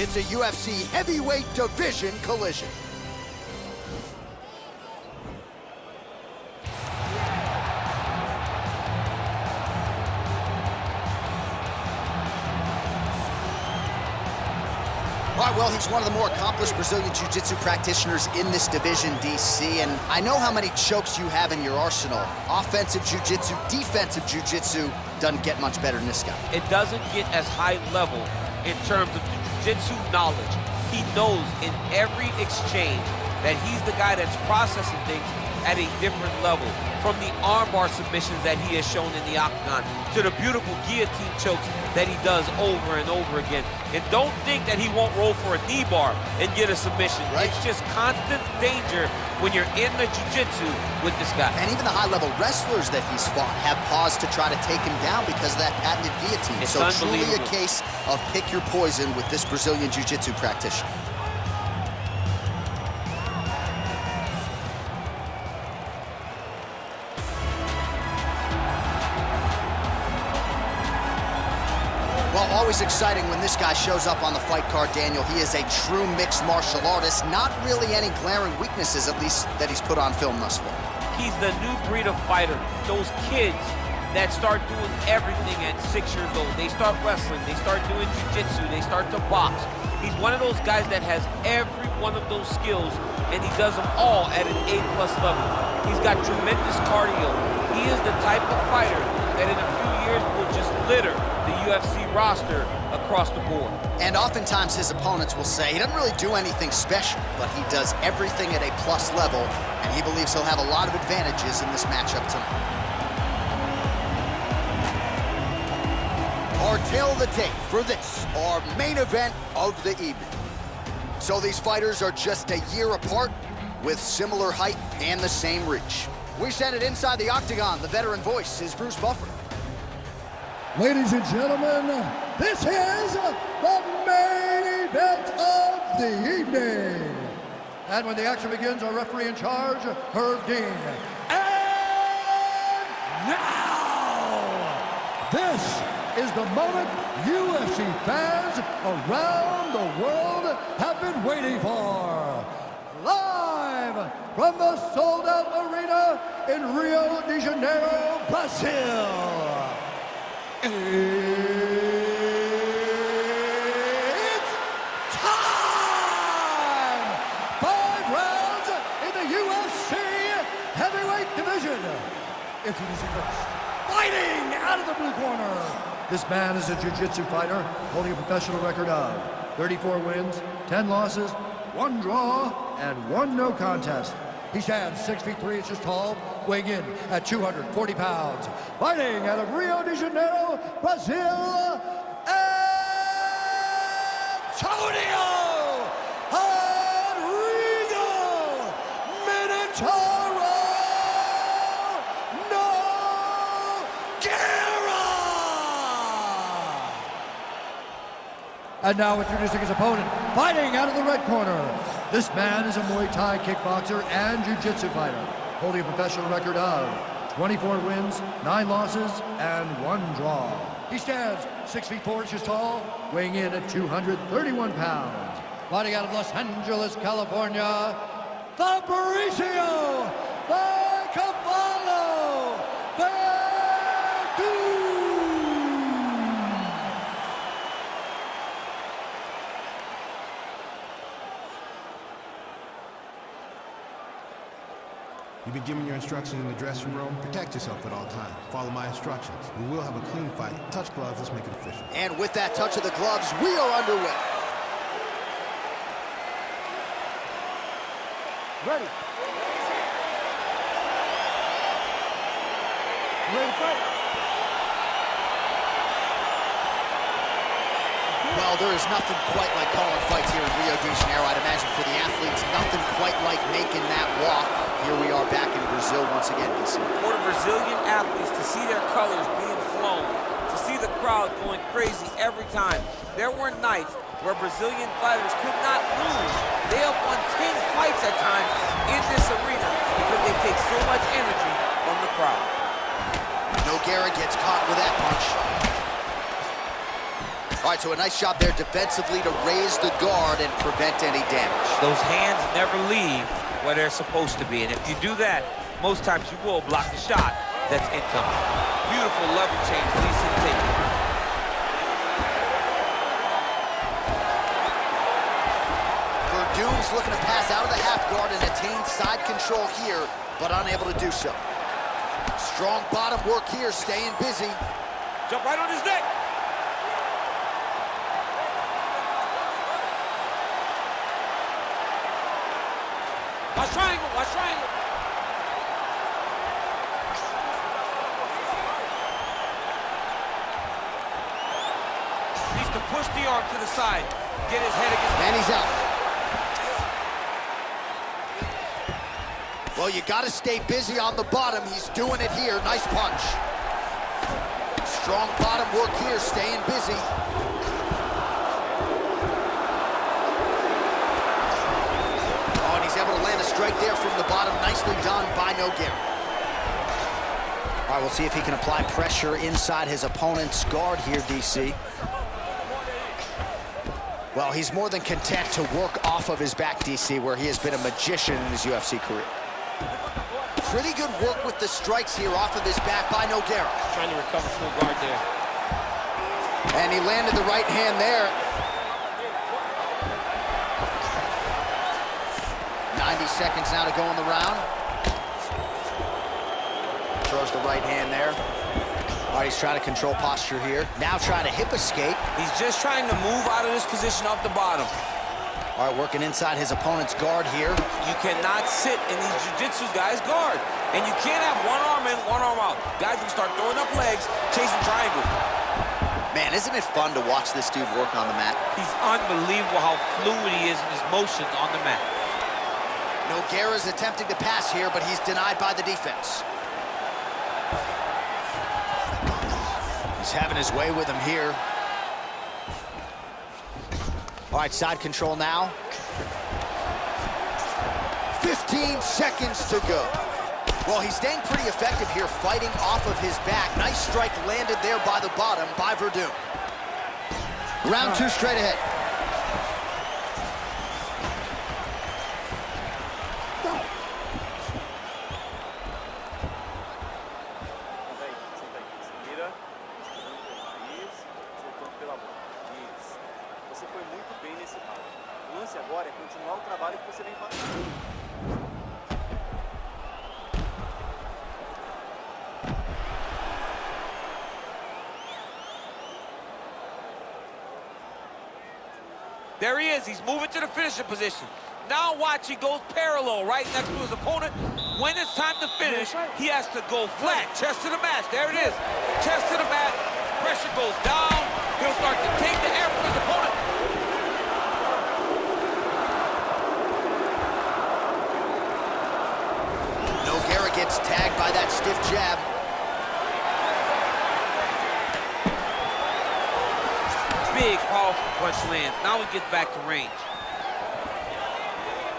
It's a UFC heavyweight division collision. All right, well, he's one of the more accomplished Brazilian Jiu-Jitsu practitioners in this division, DC, and I know how many chokes you have in your arsenal. Offensive Jiu-Jitsu, defensive Jiu-Jitsu, doesn't get much better than this guy. It doesn't get as high level in terms of Jiu-Jitsu knowledge. He knows in every exchange that he's the guy that's processing things at a different level. From the armbar submissions that he has shown in the octagon to the beautiful guillotine chokes that he does over and over again. And don't think that he won't roll for a knee bar and get a submission. Right. It's just constant danger when you're in the jiu-jitsu with this guy. And even the high-level wrestlers that he's fought have paused to try to take him down because of that patented guillotine. It's so truly a case of pick your poison with this Brazilian jiu-jitsu practitioner. Well, always exciting when this guy shows up on the fight card, Daniel. He is a true mixed martial artist. Not really any glaring weaknesses, at least, that he's put on film thus far. He's the new breed of fighter. Those kids that start doing everything at 6 years old. They start wrestling, they start doing jiu-jitsu, they start to box. He's one of those guys that has every one of those skills, and he does them all at an A+ level. He's got tremendous cardio. He is the type of fighter that in a few years will just litter the UFC roster across the board. And oftentimes his opponents will say he doesn't really do anything special, but he does everything at a plus level, and he believes he'll have a lot of advantages in this matchup tonight. Our tail of the tape for this, our main event of the evening. So these fighters are just a year apart with similar height and the same reach. We send it inside the octagon. The veteran voice is Bruce Buffer. Ladies and gentlemen, this is the main event of the evening. And when the action begins, our referee in charge, Herb Dean. And now, this is the moment UFC fans around the world have been waiting for. Live from the sold-out arena in Rio de Janeiro, Brazil. It's time! 5 rounds in the UFC heavyweight division. Introducing first, fighting out of the blue corner. This man is a jiu-jitsu fighter holding a professional record of 34 wins, 10 losses, 1 draw, and 1 no contest. He stands 6 feet 3 inches tall, weighing in at 240 pounds. Fighting out of Rio de Janeiro, Brazil, Antonio Rodrigo Minotauro Nogueira. And now introducing his opponent, fighting out of the red corner. This man is a Muay Thai kickboxer and jiu-jitsu fighter, holding a professional record of 24 wins, 9 losses, and 1 draw. He stands 6 feet 4 inches tall, weighing in at 231 pounds. Fighting out of Los Angeles, California, Fabricio, the Cavallo, You've been given your instructions in the dressing room. Protect yourself at all times. Follow my instructions. We will have a clean fight. Touch gloves, let's make it official. And with that touch of the gloves, we are underway. Ready. Ready to fight. Well, there is nothing quite like calling fights here in Rio de Janeiro. I'd imagine for the athletes, nothing quite like making that walk. Here we are back in Brazil once again, DC. For the Brazilian athletes to see their colors being flown, to see the crowd going crazy every time. There were nights where Brazilian fighters could not lose. They have won 10 fights at times in this arena because they take so much energy from the crowd. Nogueira gets caught with that punch. All right, so a nice job there defensively to raise the guard and prevent any damage. Those hands never leave where they're supposed to be, and if you do that, most times you will block the shot that's incoming. Beautiful level change, decent taking. Verdun's looking to pass out of the half guard and attain side control here, but unable to do so. Strong bottom work here, staying busy. Jump right on his neck. Watch triangle, watch triangle. Needs to push the arm to the side. Get his head against. And he's out. Well, you gotta stay busy on the bottom. He's doing it here. Nice punch. Strong bottom work here, staying busy. Oh, and he's able to land a strike there from the bottom. Nicely done by Nogueira. All right, we'll see if he can apply pressure inside his opponent's guard here, DC. Well, he's more than content to work off of his back, DC, where he has been a magician in his UFC career. Pretty good work with the strikes here off of his back by Nogueira. Trying to recover full guard there. And he landed the right hand there. 90 seconds now to go in the round. Throws the right hand there. All right, he's trying to control posture here. Now trying to hip escape. He's just trying to move out of this position off the bottom. All right, working inside his opponent's guard here. You cannot sit in these jiu-jitsu guys' guard. And you can't have one arm in, one arm out. Guys will start throwing up legs, chasing triangles. Man, isn't it fun to watch this dude work on the mat? He's unbelievable how fluid he is in his motions on the mat. Nogueira's attempting to pass here, but he's denied by the defense. He's having his way with him here. All right, side control now. 15 seconds to go. Well, he's staying pretty effective here, fighting off of his back. Nice strike landed there by the bottom by Verdun. Round two straight ahead. Você foi muito bem nesse round. O lance agora é continuar o trabalho que você vem fazendo. There he is. He's moving to the finisher position. Now watch, he goes parallel right next to his opponent. When it's time to finish, he has to go flat, chest to the mat. There it is. Chest to the mat. Pressure goes down. He'll start to take the air from his opponent. Nogueira gets tagged by that stiff jab. Big, powerful punch lands. Now he gets back to range.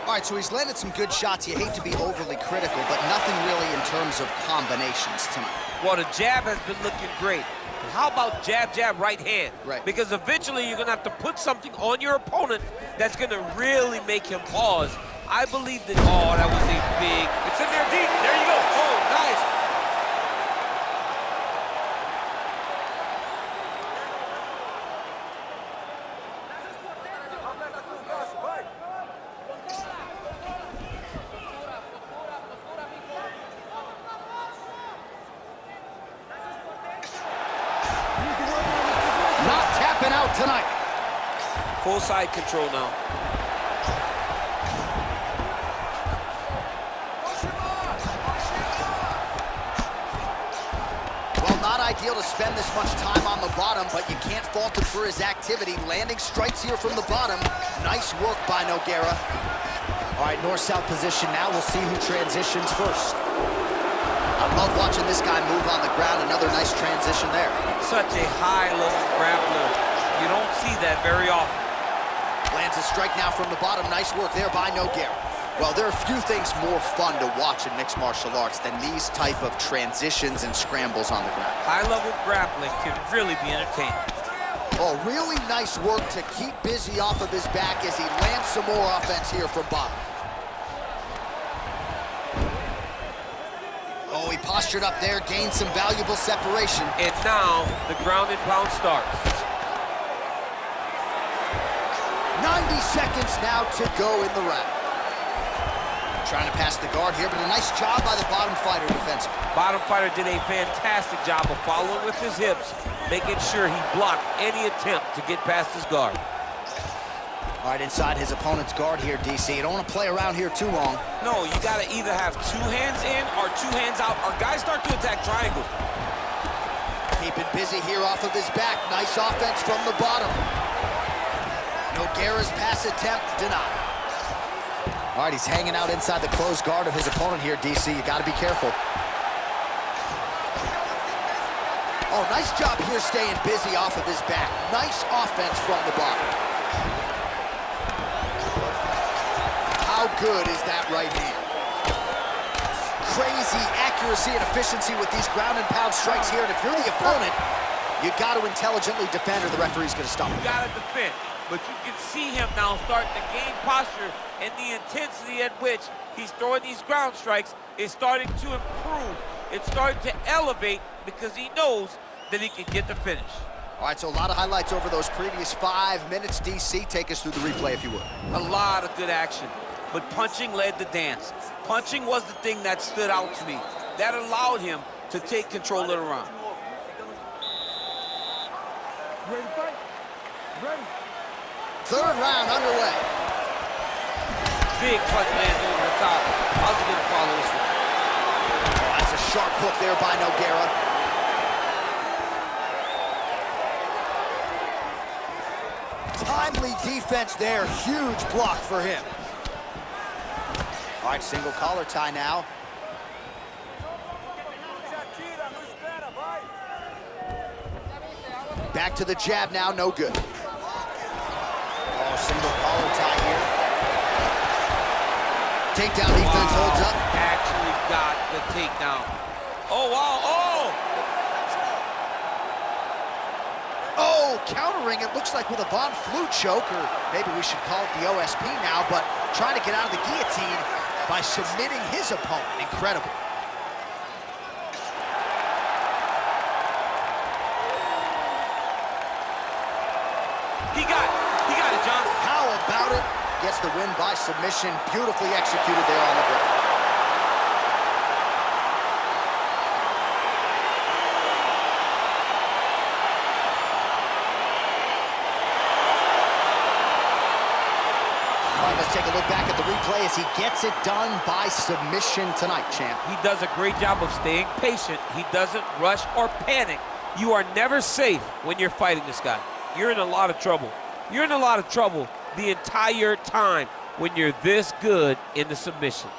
All right, so he's landed some good shots. You hate to be overly critical, but nothing really in terms of combinations tonight. Well, the jab has been looking great. How about jab, jab, right hand? Right. Because eventually you're going to have to put something on your opponent that's going to really make him pause. I believe that, oh, that was a big, it's in there deep. There you go. Oh, nice. Not tapping out tonight. Full side control now. Well, not ideal to spend this much time on the bottom, but you can't fault him for his activity. Landing strikes here from the bottom. Nice work by Nogueira. All right, north-south position now. We'll see who transitions first. I love watching this guy move on the ground. Another nice transition there. Such a high-level grappler. You don't see that very often. Lands a strike now from the bottom. Nice work there by Nogueira. Well, there are few things more fun to watch in mixed martial arts than these type of transitions and scrambles on the ground. High-level grappling can really be entertaining. Oh, really nice work to keep busy off of his back as he lands some more offense here from bottom. Oh, he postured up there, gained some valuable separation. And now the ground and pound starts. 90 seconds now to go in the round. Trying to pass the guard here, but a nice job by the bottom fighter defensively. Bottom fighter did a fantastic job of following with his hips, making sure he blocked any attempt to get past his guard. All right, inside his opponent's guard here, DC. You don't want to play around here too long. No, you got to either have 2 hands in or 2 hands out, or guys start to attack triangles. Keeping busy here off of his back. Nice offense from the bottom. Nogueira's pass attempt denied. All right, he's hanging out inside the closed guard of his opponent here, DC. You got to be careful. Oh, nice job here staying busy off of his back. Nice offense from the bottom. How good is that right hand? Crazy accuracy and efficiency with these ground and pound strikes here. And if you're the opponent, you got to intelligently defend or the referee's going to stop. You got to defend. But you can see him now starting to gain posture, and the intensity at which he's throwing these ground strikes is starting to improve. It's starting to elevate because he knows that he can get the finish. All right, so a lot of highlights over those previous 5 minutes. DC, take us through the replay if you would. A lot of good action, but punching led the dance. Punching was the thing that stood out to me. That allowed him to take control of the round. Ready to fight? Ready? Third round underway. Big punch lands over the top. How's he gonna follow this one? Oh, that's a sharp hook there by Nogueira. Timely defense there, huge block for him. All right, single collar tie now. Back to the jab now, no good. Oh, single collar tie here. Takedown defense holds up. Actually got the takedown. Oh, wow, oh! Oh, countering, it looks like with a Von Flue choke, or maybe we should call it the OSP now, but trying to get out of the guillotine by submitting his opponent. Incredible. He got it, John. How about it? Gets the win by submission. Beautifully executed there on the ground. All right, let's take a look back at the replay as he gets it done by submission tonight, champ. He does a great job of staying patient. He doesn't rush or panic. You are never safe when you're fighting this guy. You're in a lot of trouble. You're in a lot of trouble the entire time when you're this good in the submissions.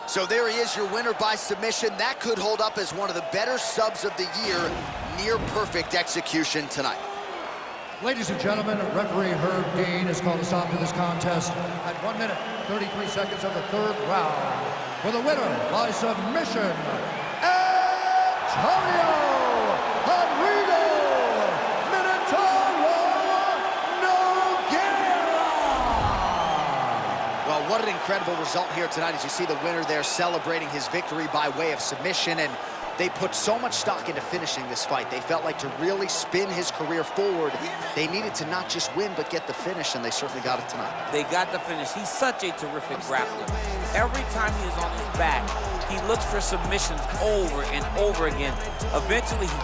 So there he is, your winner by submission. That could hold up as one of the better subs of the year. Near perfect execution tonight. Ladies and gentlemen, referee Herb Dean has called a stop to this contest at 1 minute, 33 seconds of the third round. For the winner by submission, Antonio Hodrigo Nogueira. Well, what an incredible result here tonight as you see the winner there celebrating his victory by way of submission, and they put so much stock into finishing this fight. They felt like to really spin his career forward, they needed to not just win, but get the finish, and they certainly got it tonight. They got the finish. He's such a terrific grappler. Every time he is on his back, he looks for submissions over and over again. Eventually, he